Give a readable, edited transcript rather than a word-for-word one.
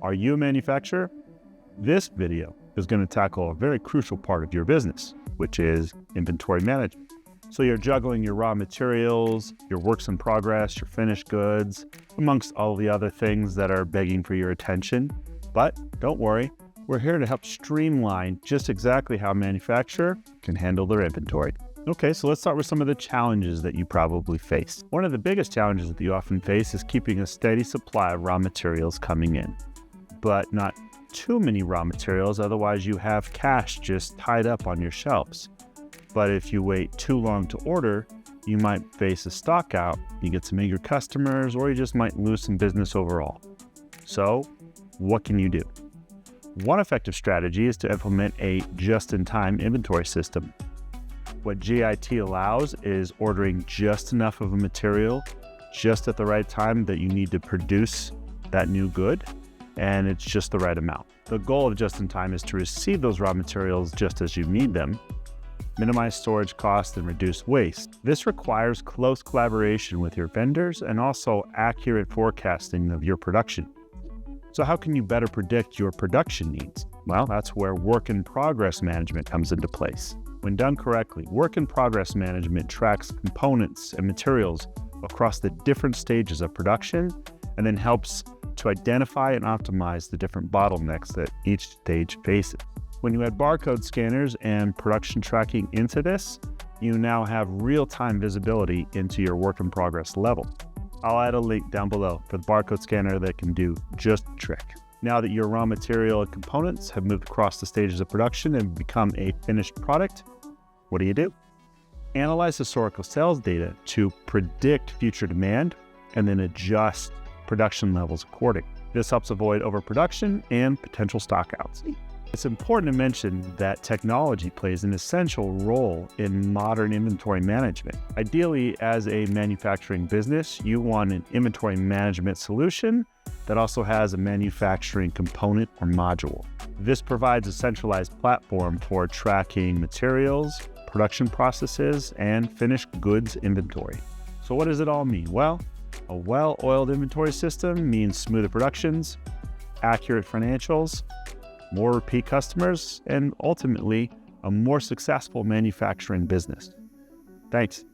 Are you a manufacturer? This video is going to tackle a very crucial part of your business, which is inventory management. So you're juggling your raw materials, your works in progress, your finished goods, amongst all the other things that are begging for your attention. But don't worry, we're here to help streamline just exactly how a manufacturer can handle their inventory. Okay, so let's start with some of the challenges that you probably face. One of the biggest challenges that you often face is keeping a steady supply of raw materials coming in, but not too many raw materials, otherwise you have cash just tied up on your shelves. But if you wait too long to order, you might face a stock out, you get some eager customers, or you just might lose some business overall. So what can you do? One effective strategy is to implement a just-in-time inventory system. What JIT allows is ordering just enough of a material just at the right time that you need to produce that new good, and it's just the right amount. The goal of just-in-time is to receive those raw materials just as you need them, minimize storage costs, and reduce waste. This requires close collaboration with your vendors and also accurate forecasting of your production. So how can you better predict your production needs? Well, that's where work in progress management comes into place. When done correctly, work in progress management tracks components and materials across the different stages of production and then helps to identify and optimize the different bottlenecks that each stage faces. When you add barcode scanners and production tracking into this, you now have real-time visibility into your work in progress level. I'll add a link down below for the barcode scanner that can do just the trick. Now that your raw material and components have moved across the stages of production and become a finished product, what do? Analyze historical sales data to predict future demand and then adjust production levels accordingly. This helps avoid overproduction and potential stockouts. It's important to mention that technology plays an essential role in modern inventory management. Ideally, as a manufacturing business, you want an inventory management solution that also has a manufacturing component or module. This provides a centralized platform for tracking materials, production processes, and finished goods inventory. So what does it all mean? Well, a well-oiled inventory system means smoother productions, accurate financials, more repeat customers, and ultimately, a more successful manufacturing business. Thanks.